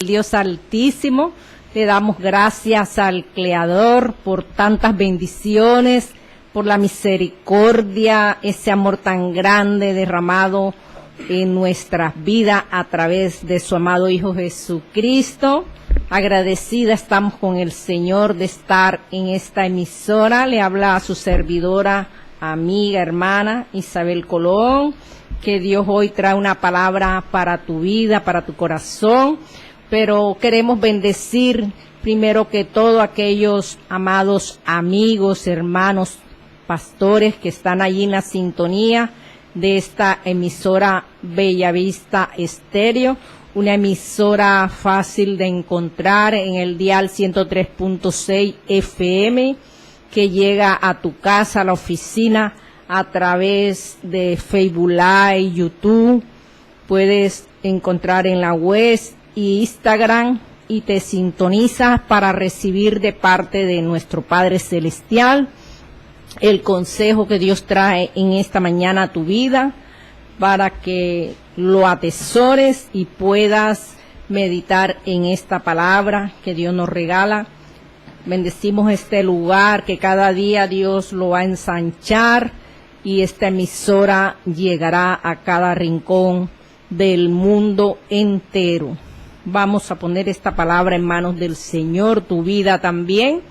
Dios Altísimo, le damos gracias al Creador por tantas bendiciones, por la misericordia, ese amor tan grande derramado en nuestras vidas a través de su amado Hijo Jesucristo. Agradecida estamos con el Señor de estar en esta emisora. Le habla a su servidora, amiga, hermana Isabel Colón, que Dios hoy trae una palabra para tu vida, para tu corazón. Pero queremos bendecir primero que todo aquellos amados amigos, hermanos, pastores que están allí en la sintonía de esta emisora Bellavista Estéreo, una emisora fácil de encontrar en el dial 103.6 FM, que llega a tu casa, a la oficina, a través de Facebook Live, YouTube. Puedes encontrar en la web y Instagram, y te sintonizas para recibir de parte de nuestro Padre Celestial el consejo que Dios trae en esta mañana a tu vida, para que lo atesores y puedas meditar en esta palabra que Dios nos regala. Bendecimos este lugar, que cada día Dios lo va a ensanchar, y esta emisora llegará a cada rincón del mundo entero. Vamos a poner esta palabra en manos del Señor, tu vida también,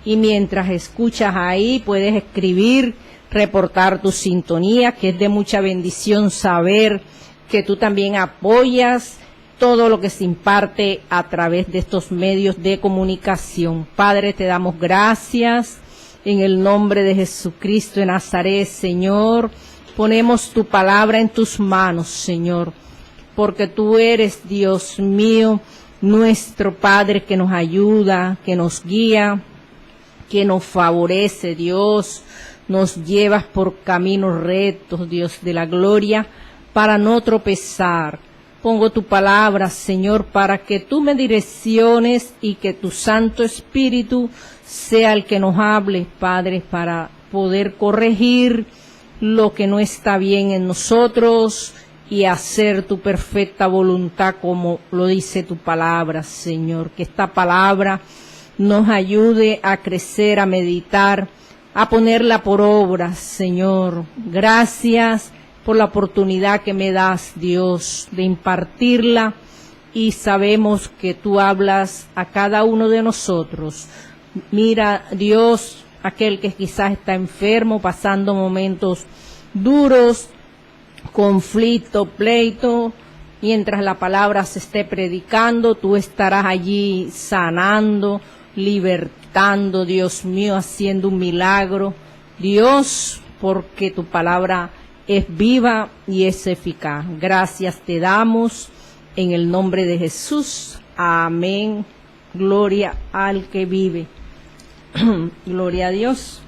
y mientras escuchas ahí puedes escribir, reportar tu sintonía, que es de mucha bendición saber que tú también apoyas todo lo que se imparte a través de estos medios de comunicación. Padre, te damos gracias en el nombre de Jesucristo de Nazaret, Señor. Ponemos tu palabra en tus manos, Señor, porque tú eres, Dios mío, nuestro Padre, que nos ayuda, que nos guía, que nos favorece, Dios. Nos llevas por caminos rectos, Dios de la gloria, para no tropezar. Pongo tu palabra, Señor, para que tú me direcciones y que tu Santo Espíritu sea el que nos hable, Padre, para poder corregir lo que no está bien en nosotros y hacer tu perfecta voluntad como lo dice tu palabra, Señor. Que esta palabra nos ayude a crecer, a meditar, a ponerla por obra, Señor. Gracias por la oportunidad que me das, Dios, de impartirla, y sabemos que tú hablas a cada uno de nosotros. Mira, Dios, aquel que quizás está enfermo, pasando momentos duros, conflicto, pleito, mientras la palabra se esté predicando, tú estarás allí sanando, libertando, Dios mío, haciendo un milagro, Dios, porque tu palabra es viva y es eficaz. Gracias te damos en el nombre de Jesús. Amén. Gloria al que vive. Gloria a Dios.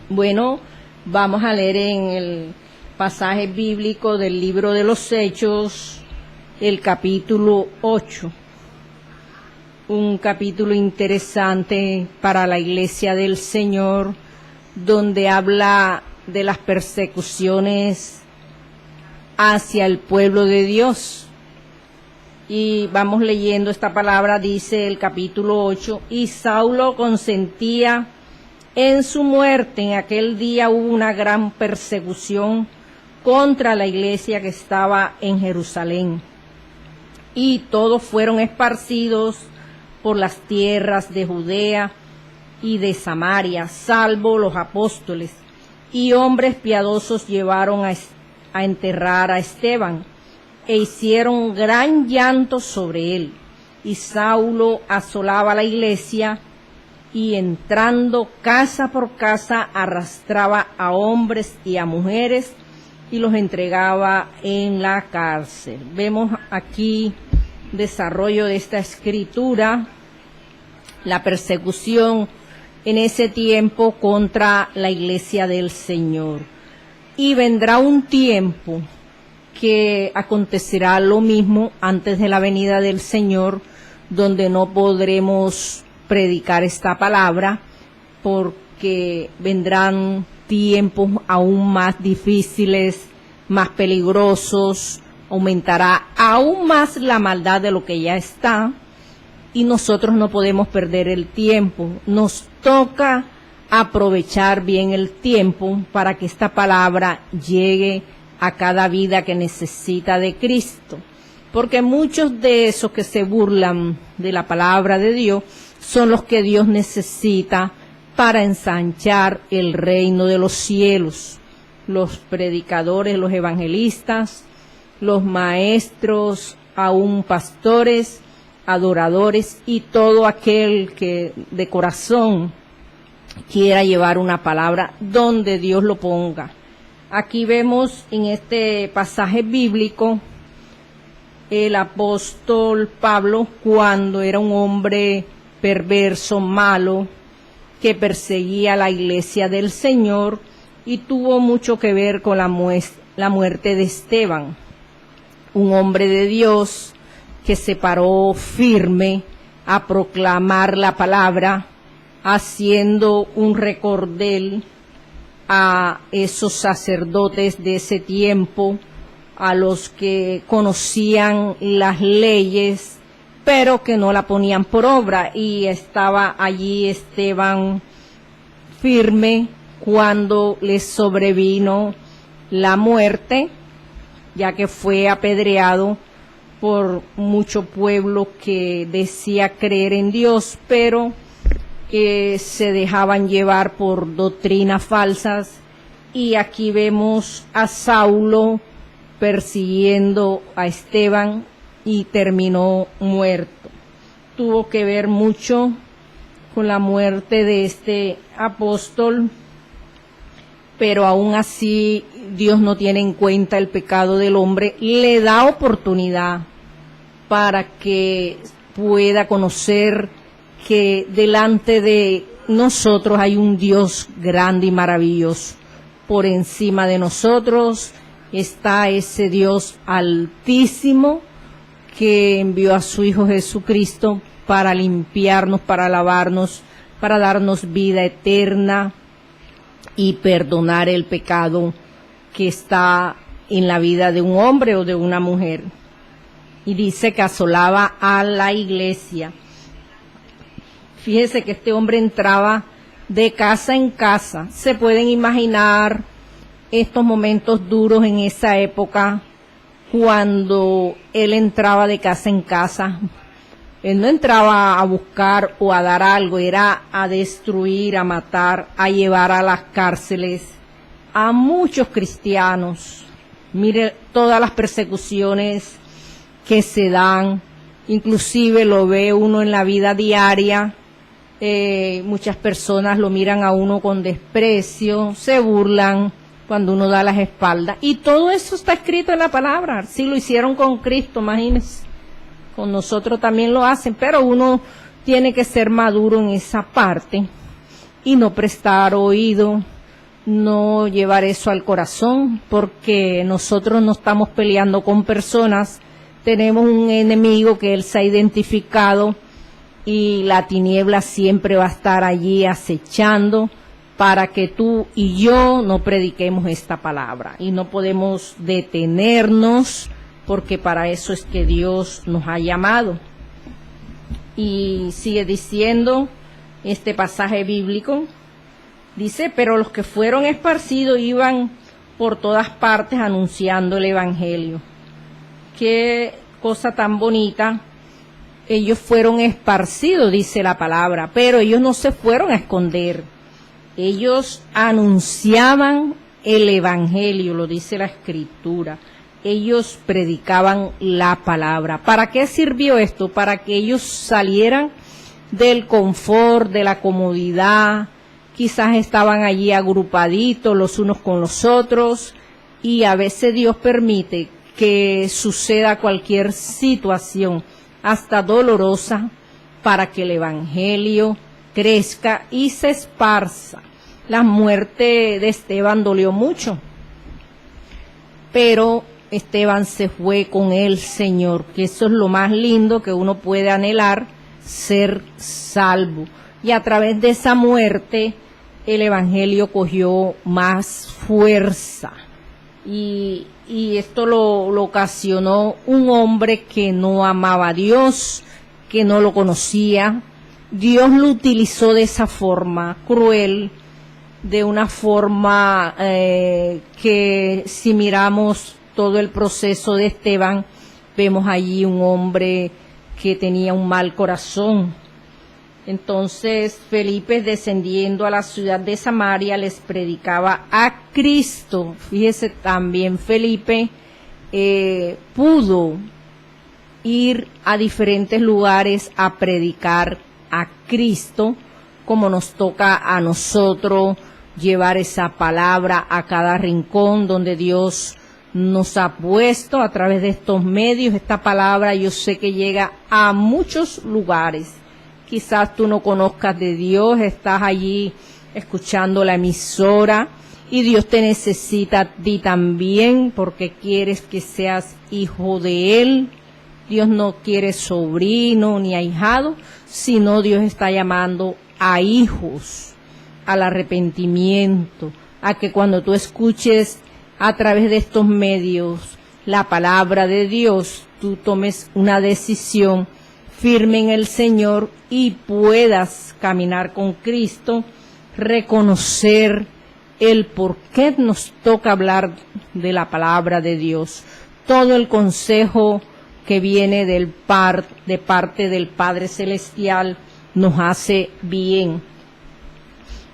Bueno, vamos a leer en el pasaje bíblico del libro de los Hechos, el capítulo 8. Un capítulo interesante para la iglesia del Señor, donde habla de las persecuciones hacia el pueblo de Dios. Y vamos leyendo esta palabra. Dice el capítulo 8, y Saulo consentía en su muerte. En aquel día hubo una gran persecución contra la iglesia que estaba en Jerusalén, y todos fueron esparcidos por las tierras de Judea y de Samaria, salvo los apóstoles, y hombres piadosos llevaron a enterrar a Esteban, e hicieron gran llanto sobre él. Y Saulo asolaba la iglesia, y entrando casa por casa arrastraba a hombres y a mujeres, y los entregaba en la cárcel. Vemos aquí desarrollo de esta escritura, la persecución en ese tiempo contra la iglesia del Señor. Y vendrá un tiempo que acontecerá lo mismo antes de la venida del Señor, donde no podremos predicar esta palabra, porque vendrán tiempos aún más difíciles, más peligrosos, aumentará aún más la maldad de lo que ya está, y nosotros no podemos perder el tiempo. Nos toca aprovechar bien el tiempo para que esta palabra llegue a cada vida que necesita de Cristo. Porque muchos de esos que se burlan de la palabra de Dios son los que Dios necesita para ensanchar el reino de los cielos. Los predicadores, los evangelistas, los maestros, aún pastores, adoradores y todo aquel que de corazón quiera llevar una palabra donde Dios lo ponga. Aquí vemos en este pasaje bíblico el apóstol Pablo, cuando era un hombre perverso, malo, que perseguía a la iglesia del Señor, y tuvo mucho que ver con la muerte de Esteban, un hombre de Dios que se paró firme a proclamar la palabra, haciendo un recordel a esos sacerdotes de ese tiempo, a los que conocían las leyes, pero que no la ponían por obra. Y estaba allí Esteban firme cuando les sobrevino la muerte, ya que fue apedreado por mucho pueblo que decía creer en Dios, pero que se dejaban llevar por doctrinas falsas. Y aquí vemos a Saulo persiguiendo a Esteban y terminó muerto. Tuvo que ver mucho con la muerte de este apóstol, pero aún así Dios no tiene en cuenta el pecado del hombre, le da oportunidad para que pueda conocer que delante de nosotros hay un Dios grande y maravilloso. Por encima de nosotros está ese Dios altísimo que envió a su Hijo Jesucristo para limpiarnos, para lavarnos, para darnos vida eterna y perdonar el pecado que está en la vida de un hombre o de una mujer. Y dice que asolaba a la iglesia. Fíjese que este hombre entraba de casa en casa. Se pueden imaginar estos momentos duros en esa época, cuando él entraba de casa en casa. Él no entraba a buscar o a dar algo, era a destruir, a matar, a llevar a las cárceles a muchos cristianos. Mire todas las persecuciones que se dan, inclusive lo ve uno en la vida diaria. Muchas personas lo miran a uno con desprecio, se burlan cuando uno da las espaldas, y todo eso está escrito en la palabra. Si lo hicieron con Cristo, imagínense, con nosotros también lo hacen, pero uno tiene que ser maduro en esa parte y no prestar oído, no llevar eso al corazón, porque nosotros no estamos peleando con personas, tenemos un enemigo que él se ha identificado, y la tiniebla siempre va a estar allí acechando para que tú y yo no prediquemos esta palabra, y no podemos detenernos, porque para eso es que Dios nos ha llamado. Y sigue diciendo este pasaje bíblico, dice: pero los que fueron esparcidos iban por todas partes anunciando el evangelio. Qué cosa tan bonita. Ellos fueron esparcidos, dice la palabra, pero ellos no se fueron a esconder. Ellos anunciaban el evangelio, lo dice la escritura. Ellos predicaban la palabra. ¿Para qué sirvió esto? Para que ellos salieran del confort, de la comodidad. Quizás estaban allí agrupaditos los unos con los otros, y a veces Dios permite que suceda cualquier situación, hasta dolorosa, para que el evangelio crezca y se esparza. La muerte de Esteban dolió mucho, pero Esteban se fue con el Señor, que eso es lo más lindo que uno puede anhelar, ser salvo. Y a través de esa muerte el evangelio cogió más fuerza. Y y esto lo ocasionó un hombre que no amaba a Dios, que no lo conocía. Dios lo utilizó de esa forma cruel, de una forma que si miramos todo el proceso de Esteban, vemos allí un hombre que tenía un mal corazón. Entonces Felipe, descendiendo a la ciudad de Samaria, les predicaba a Cristo. Fíjese, también Felipe pudo ir a diferentes lugares a predicar a Cristo, como nos toca a nosotros llevar esa palabra a cada rincón donde Dios nos ha puesto a través de estos medios. Esta palabra yo sé que llega a muchos lugares. Quizás tú no conozcas de Dios, estás allí escuchando la emisora y Dios te necesita a ti también porque quieres que seas hijo de Él. Dios no quiere sobrino ni ahijado, sino Dios está llamando a hijos al arrepentimiento, a que cuando tú escuches a través de estos medios la palabra de Dios, tú tomes una decisión firme en el Señor y puedas caminar con Cristo, reconocer el por qué nos toca hablar de la palabra de Dios. Todo el consejo que viene de parte del Padre Celestial nos hace bien.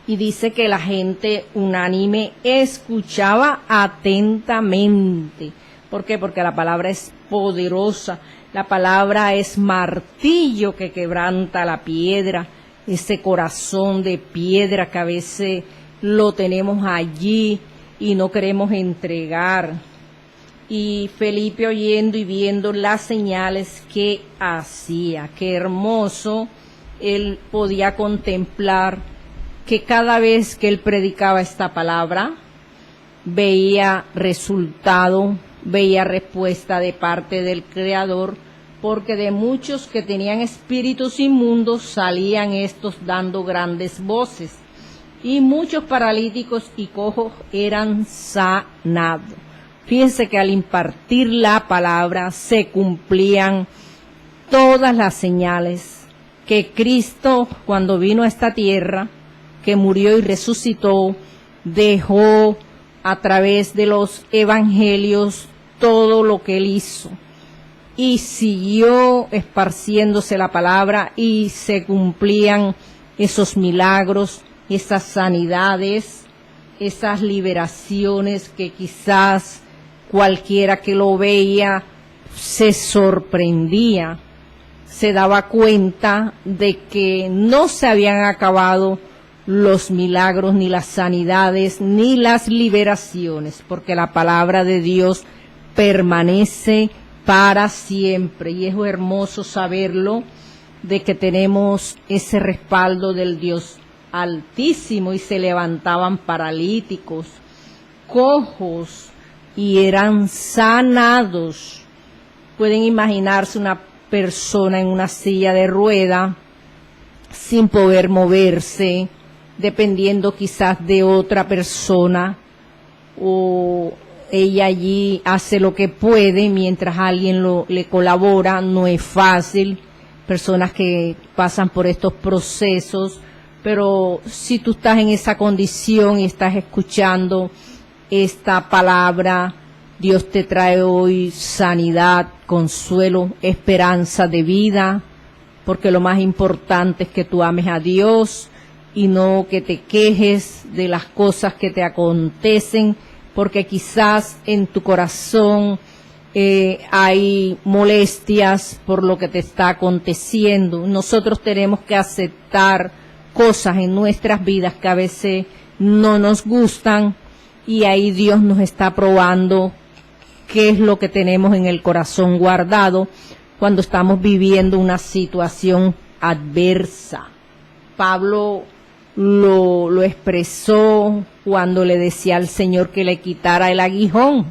Y dice que la gente unánime escuchaba atentamente. ¿Por qué? Porque la palabra es poderosa. La palabra es martillo que quebranta la piedra, ese corazón de piedra que a veces lo tenemos allí y no queremos entregar. Y Felipe, oyendo y viendo las señales que hacía, qué hermoso, él podía contemplar que cada vez que él predicaba esta palabra, veía resultado, veía respuesta de parte del Creador, porque de muchos que tenían espíritus inmundos salían estos dando grandes voces, y muchos paralíticos y cojos eran sanados. Fíjense que al impartir la palabra se cumplían todas las señales que Cristo, cuando vino a esta tierra, que murió y resucitó, dejó a través de los evangelios todo lo que él hizo y siguió esparciéndose la palabra y se cumplían esos milagros, esas sanidades, esas liberaciones que quizás cualquiera que lo veía se sorprendía, se daba cuenta de que no se habían acabado los milagros, ni las sanidades, ni las liberaciones, porque la palabra de Dios permanece para siempre. Y es hermoso saberlo, de que tenemos ese respaldo del Dios Altísimo, y se levantaban paralíticos, cojos, y eran sanados. Pueden imaginarse una persona en una silla de rueda, sin poder moverse, dependiendo quizás de otra persona, o ella allí hace lo que puede mientras alguien le colabora. No es fácil, personas que pasan por estos procesos, pero si tú estás en esa condición y estás escuchando esta palabra, Dios te trae hoy sanidad, consuelo, esperanza de vida, porque lo más importante es que tú ames a Dios y no que te quejes de las cosas que te acontecen, porque quizás en tu corazón hay molestias por lo que te está aconteciendo. Nosotros tenemos que aceptar cosas en nuestras vidas que a veces no nos gustan, y ahí Dios nos está probando qué es lo que tenemos en el corazón guardado cuando estamos viviendo una situación adversa. Pablo lo expresó cuando le decía al Señor que le quitara el aguijón,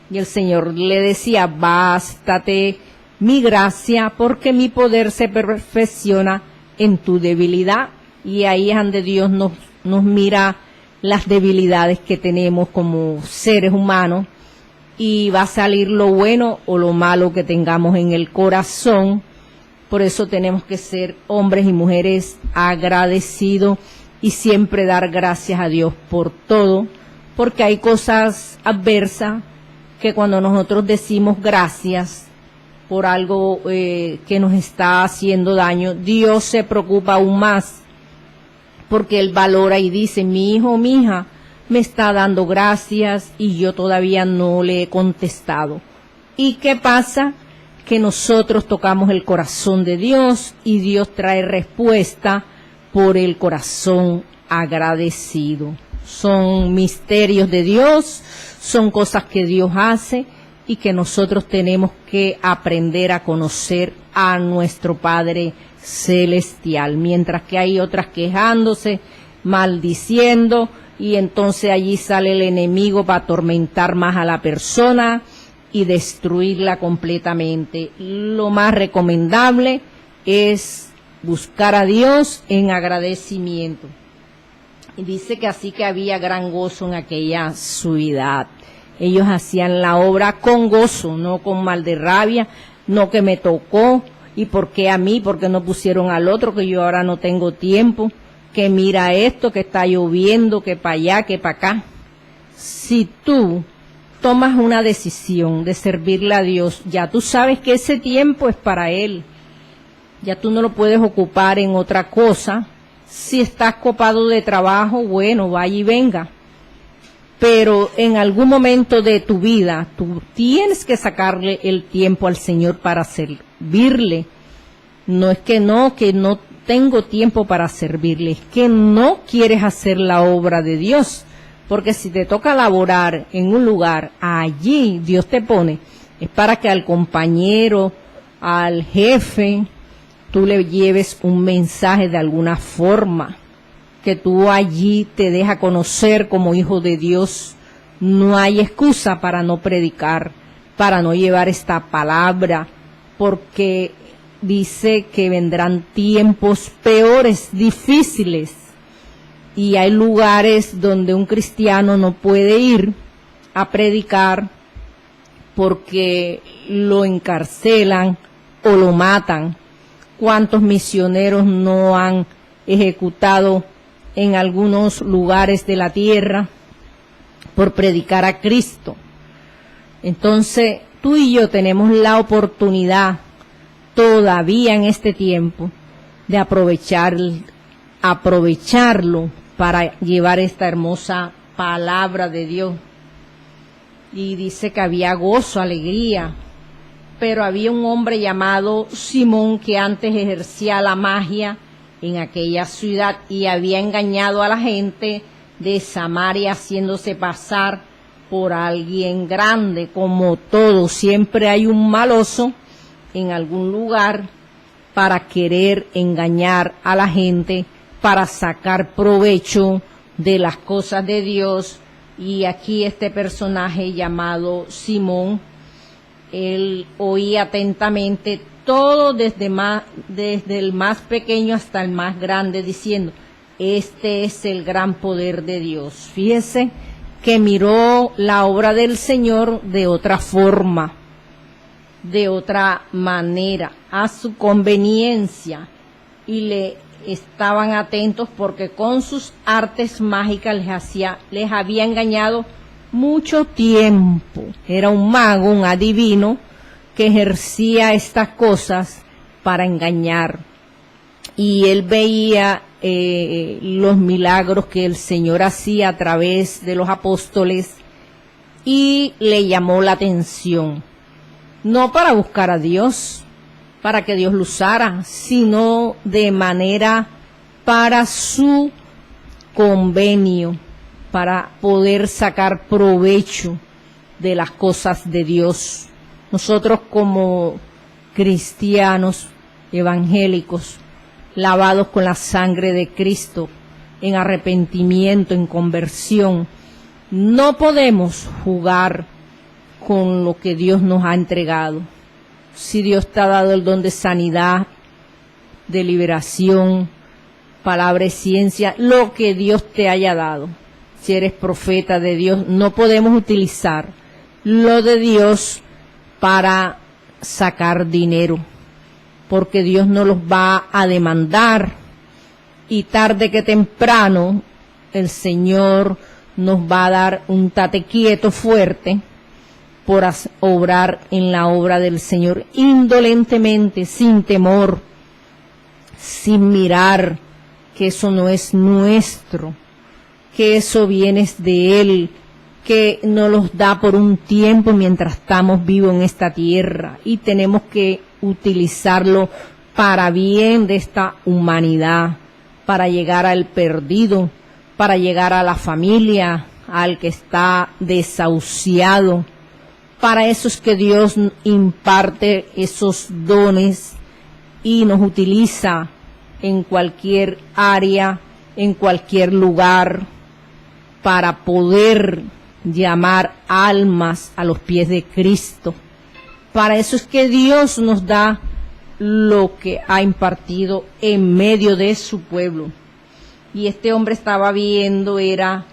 y el Señor le decía: bástate mi gracia, porque mi poder se perfecciona en tu debilidad. Y ahí es donde Dios nos mira las debilidades que tenemos como seres humanos, y va a salir lo bueno o lo malo que tengamos en el corazón. Por eso tenemos que ser hombres y mujeres agradecidos y siempre dar gracias a Dios por todo, porque hay cosas adversas que cuando nosotros decimos gracias por algo que nos está haciendo daño, Dios se preocupa aún más, porque Él valora y dice, mi hijo, mi hija, me está dando gracias y yo todavía no le he contestado. ¿Y qué pasa? Que nosotros tocamos el corazón de Dios y Dios trae respuesta por el corazón agradecido. Son misterios de Dios, son cosas que Dios hace y que nosotros tenemos que aprender a conocer a nuestro Padre Celestial, mientras que hay otras quejándose, maldiciendo, y entonces allí sale el enemigo para atormentar más a la persona y destruirla completamente. Lo más recomendable es buscar a Dios en agradecimiento. Y dice que así que había gran gozo en aquella ciudad. Ellos hacían la obra con gozo, no con mal de rabia, no que me tocó, y por qué a mí, porque no pusieron al otro, que yo ahora no tengo tiempo, que mira esto, que está lloviendo, que para allá, que para acá. Si tú tomas una decisión de servirle a Dios, ya tú sabes que ese tiempo es para Él. Ya tú no lo puedes ocupar en otra cosa. Si estás copado de trabajo, bueno, vaya y venga. Pero en algún momento de tu vida, tú tienes que sacarle el tiempo al Señor para servirle. No es que no tengo tiempo para servirle, es que no quieres hacer la obra de Dios. Porque si te toca laborar en un lugar, allí Dios te pone, es para que al compañero, al jefe, tú le lleves un mensaje de alguna forma, que tú allí te deja conocer como hijo de Dios. No hay excusa para no predicar, para no llevar esta palabra, porque dice que vendrán tiempos peores, difíciles, y hay lugares donde un cristiano no puede ir a predicar porque lo encarcelan o lo matan. ¿Cuántos misioneros no han ejecutado en algunos lugares de la tierra por predicar a Cristo? Entonces, tú y yo tenemos la oportunidad todavía en este tiempo de aprovecharlo para llevar esta hermosa palabra de Dios. Y dice que había gozo, alegría, pero había un hombre llamado Simón que antes ejercía la magia en aquella ciudad y había engañado a la gente de Samaria haciéndose pasar por alguien grande. Como todo, siempre hay un maloso en algún lugar para querer engañar a la gente, para sacar provecho de las cosas de Dios. Y aquí este personaje llamado Simón, él oía atentamente todo desde el más pequeño hasta el más grande, diciendo, este es el gran poder de Dios. Fíjese que miró la obra del Señor de otra forma, de otra manera, a su conveniencia, y le estaban atentos porque con sus artes mágicas les había engañado mucho tiempo. Era un mago, un adivino que ejercía estas cosas para engañar, y él veía los milagros que el Señor hacía a través de los apóstoles y le llamó la atención, no para buscar a Dios, para que Dios lo usara, sino de manera para su convenio, para poder sacar provecho de las cosas de Dios. Nosotros como cristianos evangélicos, lavados con la sangre de Cristo, en arrepentimiento, en conversión, no podemos jugar con lo que Dios nos ha entregado. Si Dios te ha dado el don de sanidad, de liberación, palabra y ciencia, lo que Dios te haya dado, si eres profeta de Dios, no podemos utilizar lo de Dios para sacar dinero, porque Dios no los va a demandar y tarde que temprano el Señor nos va a dar un tate quieto fuerte por obrar en la obra del Señor indolentemente, sin temor, sin mirar que eso no es nuestro, que eso viene de Él, que nos los da por un tiempo mientras estamos vivos en esta tierra y tenemos que utilizarlo para bien de esta humanidad, para llegar al perdido, para llegar a la familia, al que está desahuciado. Para eso es que Dios imparte esos dones y nos utiliza en cualquier área, en cualquier lugar, para poder llamar almas a los pies de Cristo. Para eso es que Dios nos da lo que ha impartido en medio de su pueblo. Y este hombre estaba viendo, era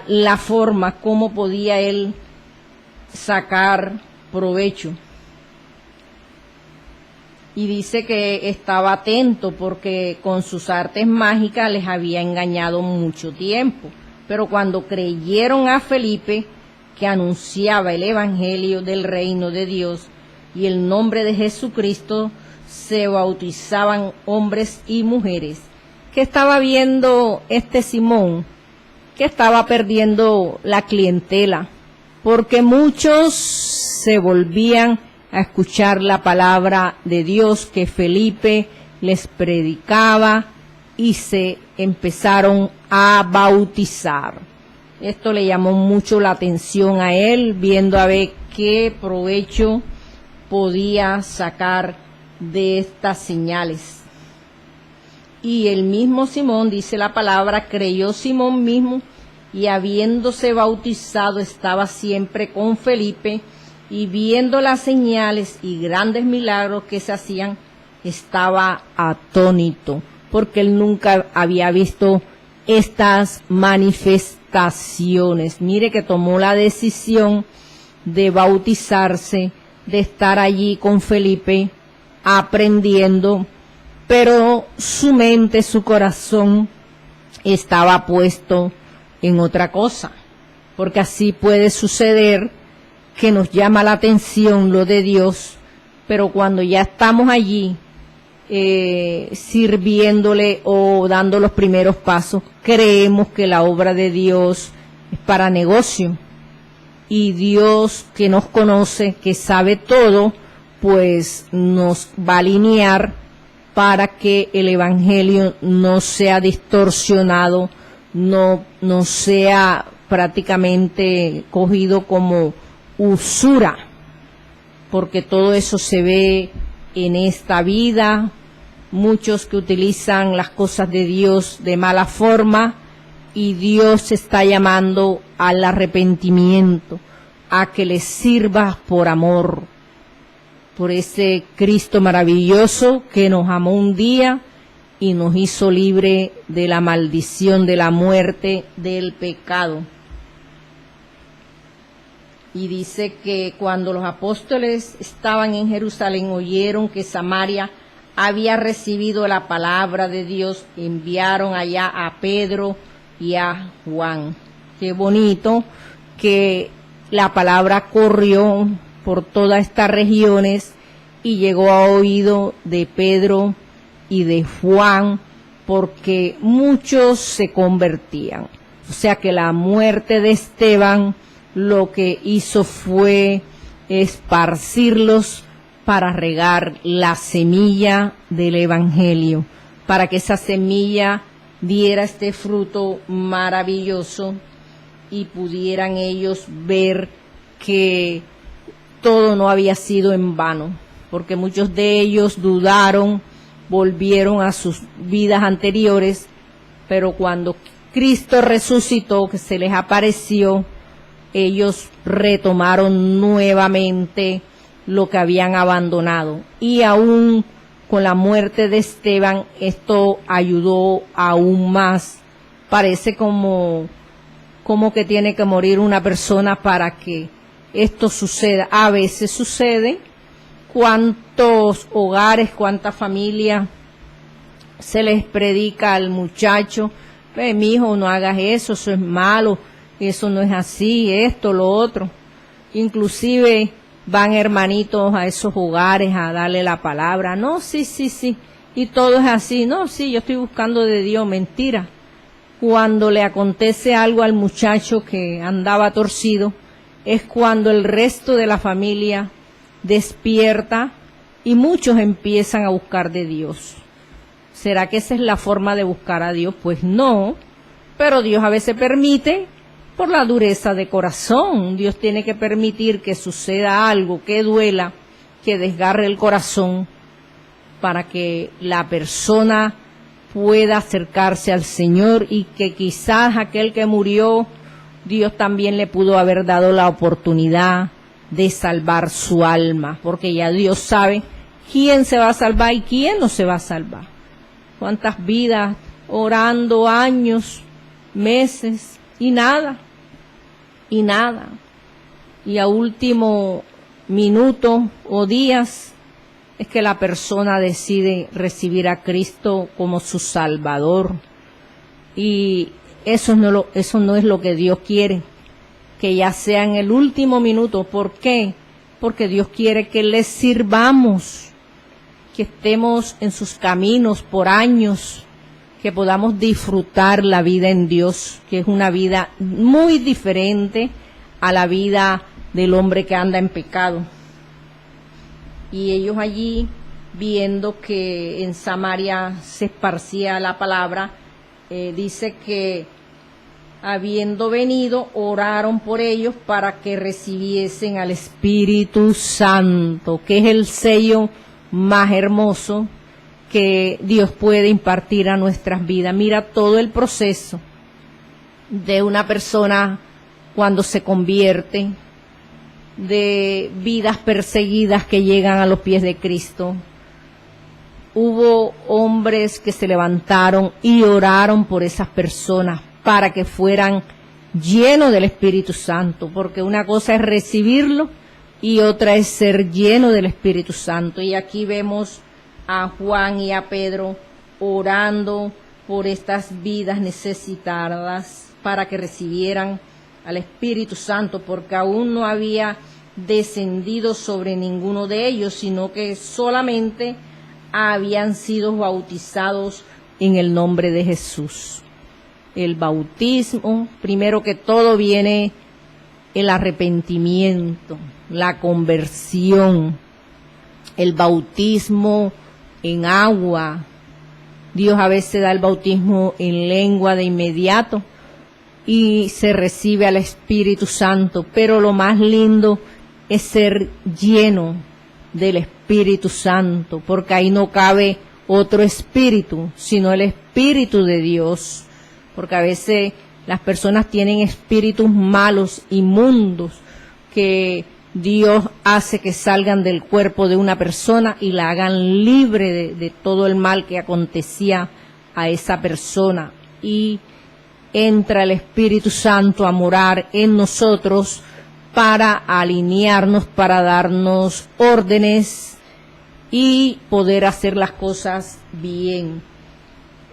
la forma como podía él sacar provecho. Y dice que estaba atento porque con sus artes mágicas les había engañado mucho tiempo. Pero cuando creyeron a Felipe, que anunciaba el evangelio del reino de Dios y el nombre de Jesucristo, se bautizaban hombres y mujeres. ¿Qué estaba viendo este Simón? Que estaba perdiendo la clientela, porque muchos se volvían a escuchar la palabra de Dios que Felipe les predicaba y se empezaron a bautizar. Esto le llamó mucho la atención a él, viendo a ver qué provecho podía sacar de estas señales. Y el mismo Simón, dice la palabra, creyó Simón mismo y habiéndose bautizado estaba siempre con Felipe y viendo las señales y grandes milagros que se hacían, estaba atónito, porque él nunca había visto estas manifestaciones. Mire que tomó la decisión de bautizarse, de estar allí con Felipe aprendiendo, pero su mente, su corazón estaba puesto en otra cosa, porque así puede suceder que nos llama la atención lo de Dios, pero cuando ya estamos allí sirviéndole o dando los primeros pasos, creemos que la obra de Dios es para negocio, y Dios, que nos conoce, que sabe todo, pues nos va a alinear para que el evangelio no sea distorsionado, no sea prácticamente cogido como usura, porque todo eso se ve en esta vida, muchos que utilizan las cosas de Dios de mala forma, y Dios está llamando al arrepentimiento, a que les sirva por amor, por ese Cristo maravilloso que nos amó un día y nos hizo libre de la maldición, de la muerte, del pecado. Y dice que cuando los apóstoles estaban en Jerusalén, oyeron que Samaria había recibido la palabra de Dios, enviaron allá a Pedro y a Juan. Qué bonito que la palabra corrió por todas estas regiones y llegó a oído de Pedro y de Juan, porque muchos se convertían. O sea que la muerte de Esteban lo que hizo fue esparcirlos para regar la semilla del evangelio, para que esa semilla diera este fruto maravilloso y pudieran ellos ver que todo no había sido en vano, porque muchos de ellos dudaron, volvieron a sus vidas anteriores, pero cuando Cristo resucitó, que se les apareció, ellos retomaron nuevamente lo que habían abandonado. Y aún con la muerte de Esteban, esto ayudó aún más. Parece como que tiene que morir una persona para que esto suceda. A veces sucede. ¿Cuántos hogares, cuántas familias se les predica al muchacho? Mi hijo, no hagas eso, eso es malo, eso no es así, esto, lo otro. Inclusive van hermanitos a esos hogares a darle la palabra. No, sí, y todo es así. No, sí, yo estoy buscando de Dios. Mentira. Cuando le acontece algo al muchacho que andaba torcido, es cuando el resto de la familia despierta y muchos empiezan a buscar de Dios. ¿Será que esa es la forma de buscar a Dios? Pues no, pero Dios a veces permite por la dureza de corazón. Dios tiene que permitir que suceda algo que duela, que desgarre el corazón, para que la persona pueda acercarse al Señor, y que quizás aquel que murió, Dios también le pudo haber dado la oportunidad de salvar su alma, porque ya Dios sabe quién se va a salvar y quién no se va a salvar. Cuántas vidas orando, años, meses, y nada. Y a último minuto o días es que la persona decide recibir a Cristo como su Salvador. Y eso no es lo que Dios quiere, que ya sea en el último minuto. ¿Por qué? Porque Dios quiere que le sirvamos, que estemos en sus caminos por años, que podamos disfrutar la vida en Dios, que es una vida muy diferente a la vida del hombre que anda en pecado. Y ellos allí, viendo que en Samaria se esparcía la palabra, dice que habiendo venido, oraron por ellos para que recibiesen al Espíritu Santo, que es el sello más hermoso que Dios puede impartir a nuestras vidas. Mira todo el proceso de una persona cuando se convierte, de vidas perseguidas que llegan a los pies de Cristo. Hubo hombres que se levantaron y oraron por esas personas para que fueran llenos del Espíritu Santo, porque una cosa es recibirlo y otra es ser lleno del Espíritu Santo. Y aquí vemos a Juan y a Pedro orando por estas vidas necesitadas para que recibieran al Espíritu Santo, porque aún no había descendido sobre ninguno de ellos, sino que solamente habían sido bautizados en el nombre de Jesús. El bautismo, primero que todo, viene el arrepentimiento, la conversión, el bautismo en agua. Dios a veces da el bautismo en lengua de inmediato y se recibe al Espíritu Santo, pero lo más lindo es ser lleno del Espíritu Santo, porque ahí no cabe otro espíritu, sino el Espíritu de Dios, porque a veces las personas tienen espíritus malos, inmundos, que Dios hace que salgan del cuerpo de una persona y la hagan libre de todo el mal que acontecía a esa persona, y entra el Espíritu Santo a morar en nosotros para alinearnos, para darnos órdenes y poder hacer las cosas bien.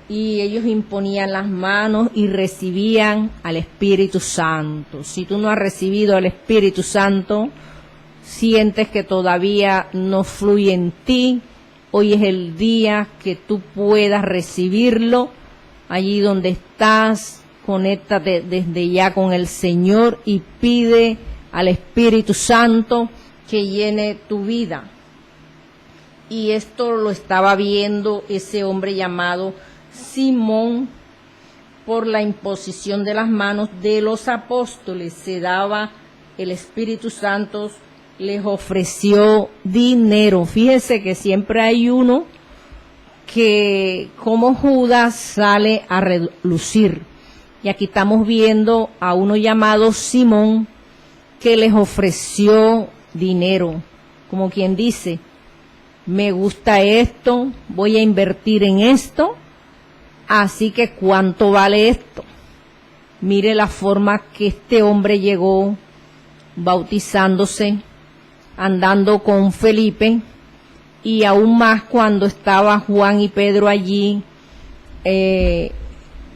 Y ellos imponían las manos y recibían al Espíritu Santo. Si tú no has recibido al Espíritu Santo, sientes que todavía no fluye en ti, hoy es el día que tú puedas recibirlo. Allí donde estás, conéctate desde ya con el Señor y pide al Espíritu Santo que llene tu vida. Y esto lo estaba viendo ese hombre llamado Simón por la imposición de las manos de los apóstoles. Se daba el Espíritu Santo, les ofreció dinero. Fíjese que siempre hay uno que como Judas sale a relucir. Y aquí estamos viendo a uno llamado Simón que les ofreció dinero, como quien dice, me gusta esto, voy a invertir en esto, así que ¿cuánto vale esto? Mire la forma que este hombre llegó bautizándose, andando con Felipe, y aún más cuando estaba Juan y Pedro allí,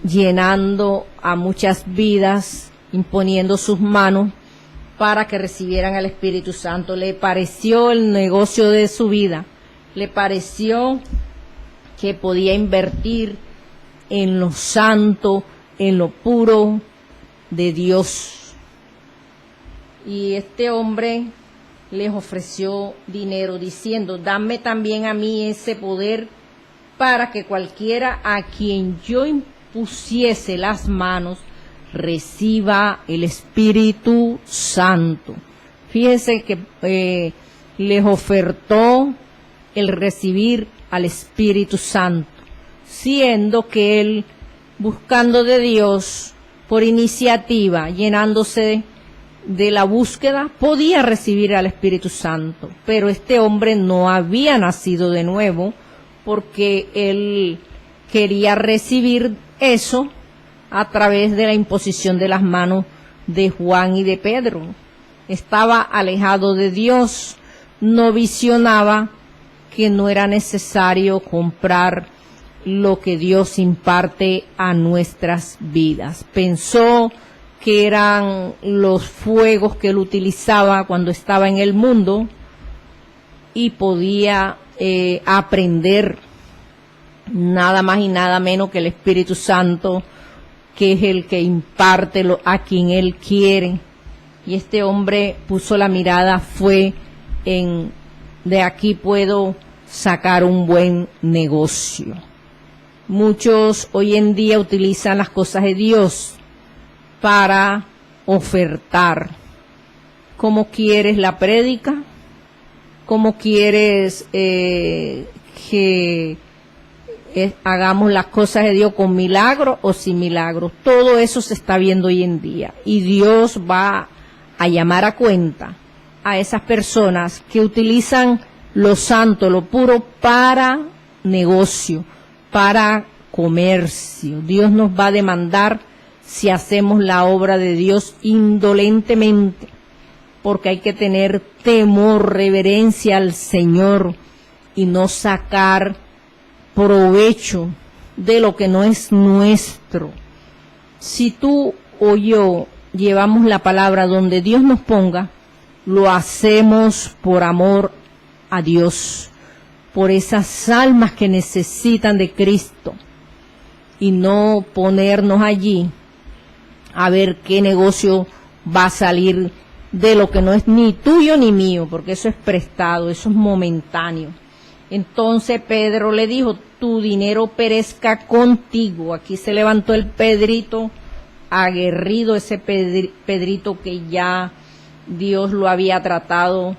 llenando a muchas vidas, imponiendo sus manos para que recibieran al Espíritu Santo. Le pareció el negocio de su vida, le pareció que podía invertir en lo santo, en lo puro de Dios. Y este hombre les ofreció dinero diciendo: dame también a mí ese poder para que cualquiera a quien yo impusiese las manos reciba el Espíritu Santo. Fíjense que les ofertó el recibir al Espíritu Santo, siendo que él, buscando de Dios por iniciativa, llenándose de la búsqueda, podía recibir al Espíritu Santo. Pero este hombre no había nacido de nuevo, porque él quería recibir eso a través de la imposición de las manos de Juan y de Pedro. Estaba alejado de Dios, no visionaba que no era necesario comprar lo que Dios imparte a nuestras vidas. Pensó que eran los fuegos que él utilizaba cuando estaba en el mundo y podía aprender nada más y nada menos que el Espíritu Santo, que es el que imparte a quien él quiere. Y este hombre puso la mirada, fue en: de aquí puedo sacar un buen negocio. Muchos hoy en día utilizan las cosas de Dios para ofertar. ¿Cómo quieres la prédica? ¿Cómo quieres que hagamos las cosas de Dios, con milagro o sin milagro? Todo eso se está viendo hoy en día, y Dios va a llamar a cuenta a esas personas que utilizan lo santo, lo puro, para negocio, para comercio. Dios nos va a demandar si hacemos la obra de Dios indolentemente, porque hay que tener temor, reverencia al Señor y no sacar provecho de lo que no es nuestro. Si tú o yo llevamos la palabra donde Dios nos ponga, lo hacemos por amor a Dios, por esas almas que necesitan de Cristo, y no ponernos allí a ver qué negocio va a salir de lo que no es ni tuyo ni mío, porque eso es prestado, eso es momentáneo. Entonces Pedro le dijo: tu dinero perezca contigo. Aquí se levantó el Pedrito aguerrido, ese Pedrito que ya Dios lo había tratado,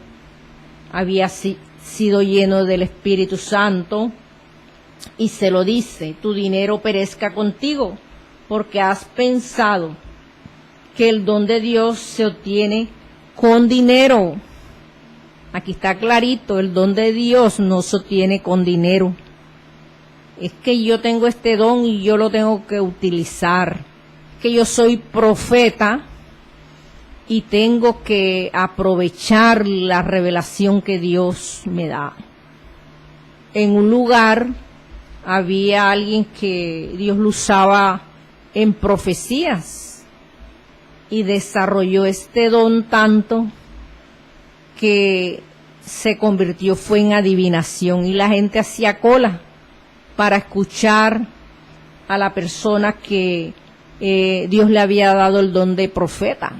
había sido lleno del Espíritu Santo, y se lo dice: tu dinero perezca contigo, porque has pensado que el don de Dios se obtiene con dinero. Aquí está clarito, el don de Dios no se obtiene con dinero. Es que yo tengo este don y yo lo tengo que utilizar. Que yo soy profeta y tengo que aprovechar la revelación que Dios me da. En un lugar había alguien que Dios lo usaba en profecías y desarrolló este don tanto que se convirtió, fue en adivinación, y la gente hacía cola para escuchar a la persona que Dios le había dado el don de profeta,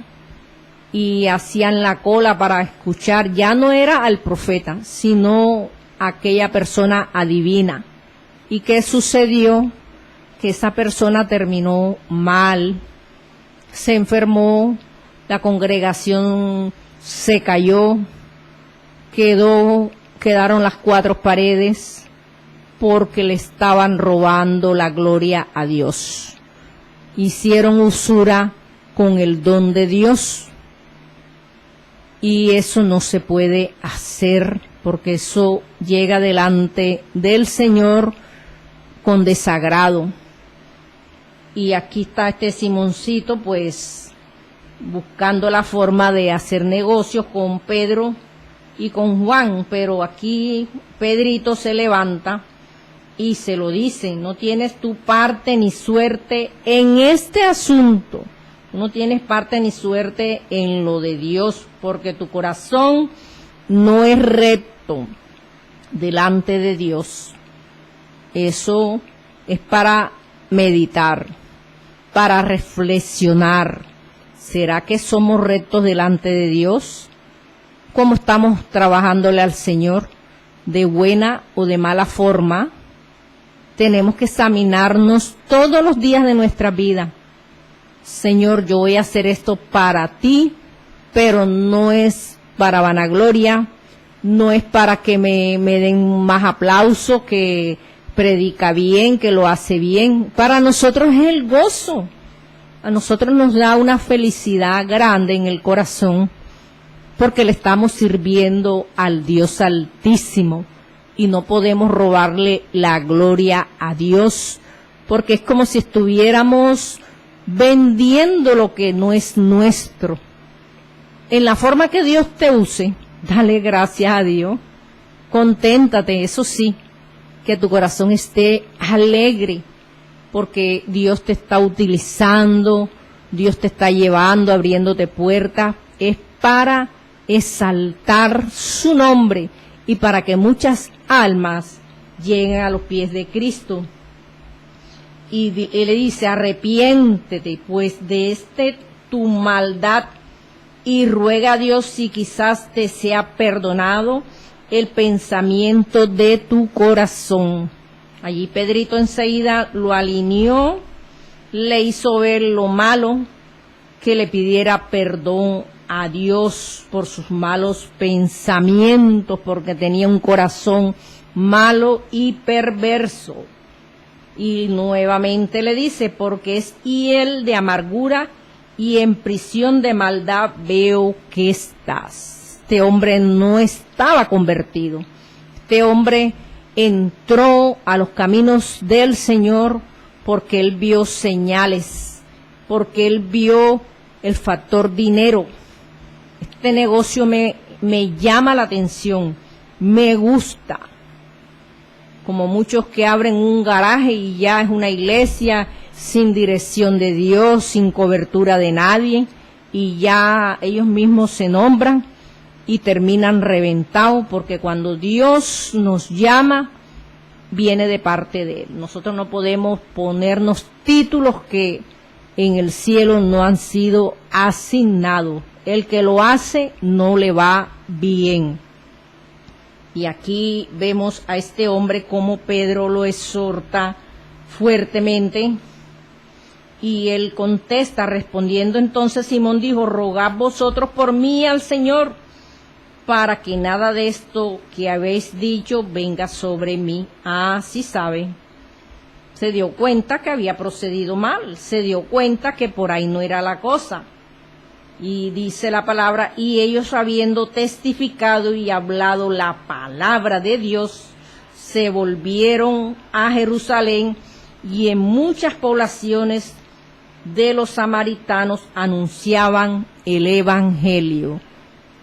y hacían la cola para escuchar. Ya no era al profeta, sino a aquella persona adivina. ¿Y qué sucedió? Que esa persona terminó mal, se enfermó, la congregación se cayó, quedaron las cuatro paredes, porque le estaban robando la gloria a Dios. Hicieron usura con el don de Dios, y eso no se puede hacer, porque eso llega delante del Señor con desagrado. Y aquí está este Simoncito, pues buscando la forma de hacer negocios con Pedro y con Juan, pero aquí Pedrito se levanta y se lo dice: no tienes tu parte ni suerte en este asunto, no tienes parte ni suerte en lo de Dios, porque tu corazón no es recto delante de Dios. Eso es para meditar, para reflexionar. ¿Será que somos rectos delante de Dios? ¿Cómo estamos trabajándole al Señor? ¿De buena o de mala forma? Tenemos que examinarnos todos los días de nuestra vida. Señor, yo voy a hacer esto para ti, pero no es para vanagloria, no es para que me den más aplauso, que predica bien, que lo hace bien. Para nosotros es el gozo. A nosotros nos da una felicidad grande en el corazón porque le estamos sirviendo al Dios Altísimo y no podemos robarle la gloria a Dios, porque es como si estuviéramos vendiendo lo que no es nuestro. En la forma que Dios te use, dale gracias a Dios, conténtate, eso sí, que tu corazón esté alegre, porque Dios te está utilizando, Dios te está llevando, abriéndote puertas, es para exaltar su nombre y para que muchas almas lleguen a los pies de Cristo. Y él le dice: arrepiéntete pues de tu maldad y ruega a Dios si quizás te sea perdonado el pensamiento de tu corazón. Allí Pedrito enseguida lo alineó, le hizo ver lo malo, que le pidiera perdón a Dios por sus malos pensamientos, porque tenía un corazón malo y perverso. Y nuevamente le dice: porque es hiel de amargura y en prisión de maldad veo que estás. Este hombre no estaba convertido. Este hombre entró a los caminos del Señor porque él vio señales, porque él vio el factor dinero. Este negocio me llama la atención, me gusta. Como muchos que abren un garaje y ya es una iglesia sin dirección de Dios, sin cobertura de nadie, y ya ellos mismos se nombran y terminan reventados, porque cuando Dios nos llama, viene de parte de Él. Nosotros no podemos ponernos títulos que en el cielo no han sido asignados. El que lo hace no le va bien. Y aquí vemos a este hombre como Pedro lo exhorta fuertemente. Y él contesta, respondiendo entonces Simón dijo: rogad vosotros por mí al Señor, para que nada de esto que habéis dicho venga sobre mí. Ah, sí sabe. Se dio cuenta que había procedido mal, se dio cuenta que por ahí no era la cosa. Y dice la palabra: y ellos, habiendo testificado y hablado la palabra de Dios, se volvieron a Jerusalén, y en muchas poblaciones de los samaritanos anunciaban el evangelio.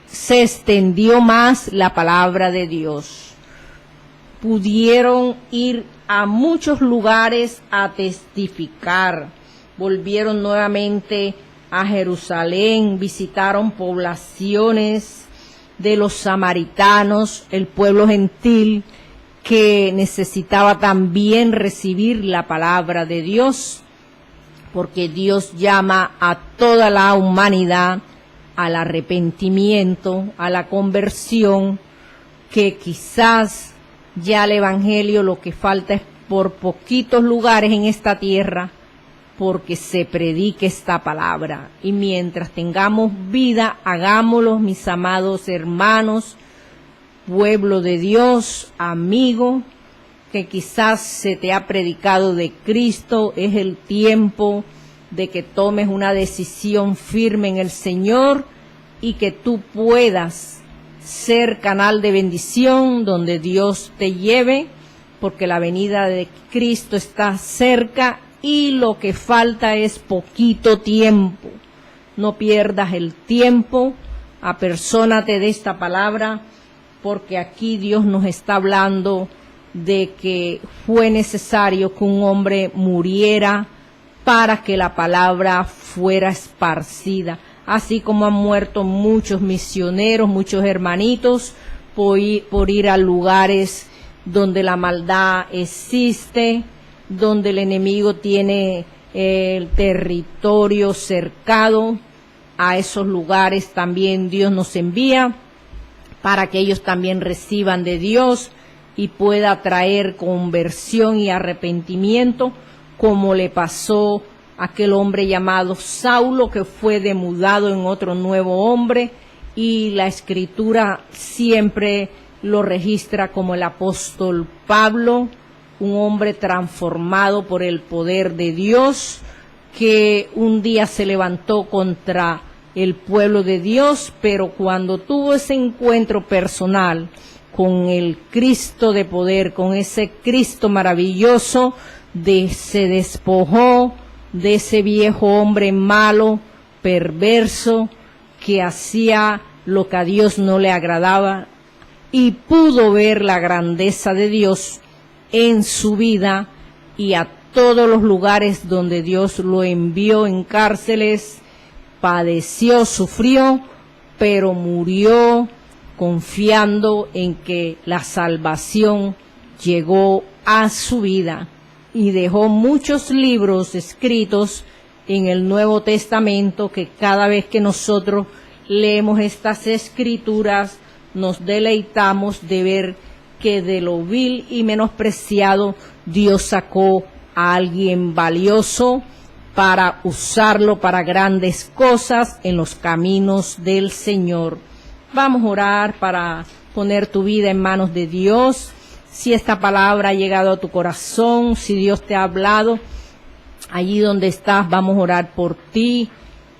Se extendió más la palabra de Dios. Pudieron ir a muchos lugares a testificar. Volvieron nuevamente a Jerusalén, visitaron poblaciones de los samaritanos, el pueblo gentil que necesitaba también recibir la palabra de Dios, porque Dios llama a toda la humanidad al arrepentimiento, a la conversión, que quizás ya el evangelio lo que falta es por poquitos lugares en esta tierra, porque se predique esta palabra. Y mientras tengamos vida, hagámoslo, mis amados hermanos, pueblo de Dios, amigo, que quizás se te ha predicado de Cristo. Es el tiempo de que tomes una decisión firme en el Señor y que tú puedas ser canal de bendición donde Dios te lleve, porque la venida de Cristo está cerca y lo que falta es poquito tiempo. no pierdas el tiempo, apersónate de esta palabra, porque aquí Dios nos está hablando de que fue necesario que un hombre muriera para que la palabra fuera esparcida, así como han muerto muchos misioneros, muchos hermanitos, por ir a lugares donde la maldad existe, donde el enemigo tiene el territorio cercado. A esos lugares también Dios nos envía para que ellos también reciban de Dios y pueda traer conversión y arrepentimiento, como le pasó a aquel hombre llamado Saulo, que fue demudado en otro nuevo hombre, y la Escritura siempre lo registra como el apóstol Pablo, un hombre transformado por el poder de Dios, que un día se levantó contra el pueblo de Dios, pero cuando tuvo ese encuentro personal con el Cristo de poder, con ese Cristo maravilloso, se despojó de ese viejo hombre malo, perverso, que hacía lo que a Dios no le agradaba, y pudo ver la grandeza de Dios en su vida y a todos los lugares donde Dios lo envió, en cárceles, padeció, sufrió, pero murió confiando en que la salvación llegó a su vida, y dejó muchos libros escritos en el Nuevo Testamento, que cada vez que nosotros leemos estas escrituras nos deleitamos de ver que de lo vil y menospreciado Dios sacó a alguien valioso para usarlo para grandes cosas en los caminos del Señor. Vamos a orar para poner tu vida en manos de Dios. Si esta palabra ha llegado a tu corazón, si Dios te ha hablado, allí donde estás, vamos a orar por ti,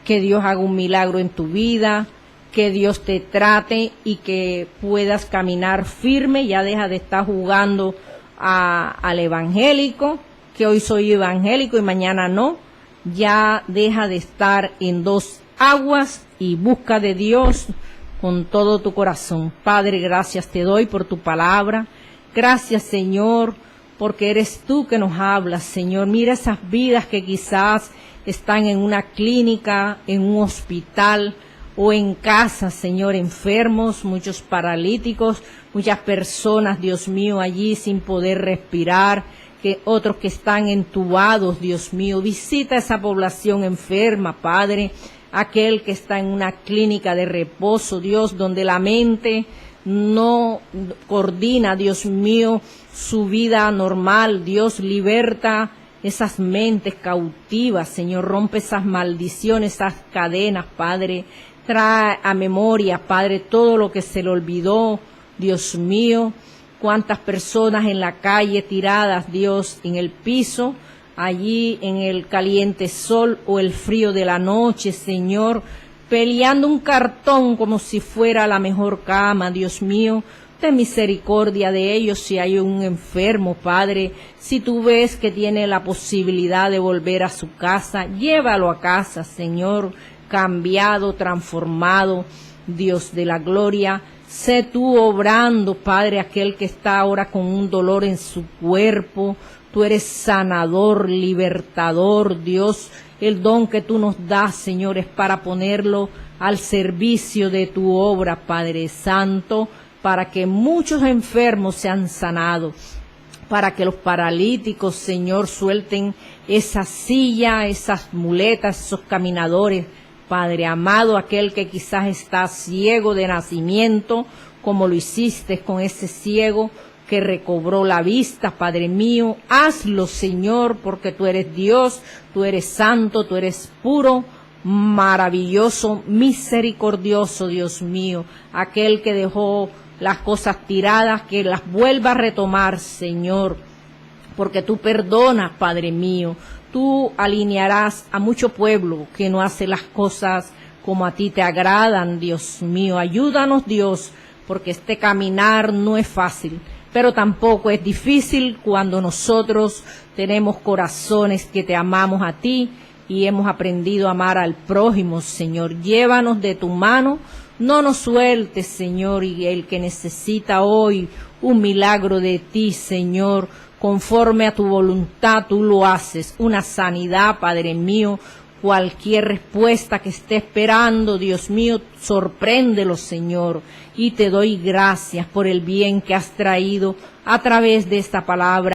que Dios haga un milagro en tu vida, que Dios te trate y que puedas caminar firme. Ya deja de estar jugando al evangélico, que hoy soy evangélico y mañana no. Ya deja de estar en dos aguas y busca de Dios con todo tu corazón. Padre, gracias te doy por tu palabra. Gracias, Señor, porque eres tú que nos hablas, Señor. Mira esas vidas que quizás están en una clínica, en un hospital o en casa, Señor, enfermos, muchos paralíticos, muchas personas, Dios mío, allí sin poder respirar, que otros que están entubados, Dios mío. Visita esa población enferma, Padre, aquel que está en una clínica de reposo, Dios, donde la mente no coordina, Dios mío, su vida normal. Dios, liberta esas mentes cautivas, Señor, rompe esas maldiciones, esas cadenas, Padre. Trae a memoria, Padre, todo lo que se le olvidó, Dios mío. Cuántas personas en la calle tiradas, Dios, en el piso, allí en el caliente sol o el frío de la noche, Señor, peleando un cartón como si fuera la mejor cama, Dios mío. Ten misericordia de ellos. Si hay un enfermo, Padre, si tú ves que tiene la posibilidad de volver a su casa, llévalo a casa, Señor, cambiado, transformado, Dios de la gloria. Sé tú obrando, Padre, aquel que está ahora con un dolor en su cuerpo. Tú eres sanador, libertador, Dios. El don que tú nos das, Señor, es para ponerlo al servicio de tu obra, Padre Santo, para que muchos enfermos sean sanados, para que los paralíticos, Señor, suelten esa silla, esas muletas, esos caminadores, Padre amado, aquel que quizás está ciego de nacimiento, como lo hiciste con ese ciego que recobró la vista, Padre mío. Hazlo, Señor, porque tú eres Dios, tú eres santo, tú eres puro, maravilloso, misericordioso, Dios mío. Aquel que dejó las cosas tiradas, que las vuelva a retomar, Señor, porque tú perdonas, Padre mío. Tú alinearás a mucho pueblo que no hace las cosas como a ti te agradan, Dios mío. Ayúdanos, Dios, porque este caminar no es fácil, pero tampoco es difícil cuando nosotros tenemos corazones que te amamos a ti y hemos aprendido a amar al prójimo, Señor. Llévanos de tu mano, no nos sueltes, Señor, y el que necesita hoy un milagro de ti, Señor, conforme a tu voluntad, tú lo haces, una sanidad, Padre mío, cualquier respuesta que esté esperando, Dios mío, sorpréndelo, Señor, y te doy gracias por el bien que has traído a través de esta palabra.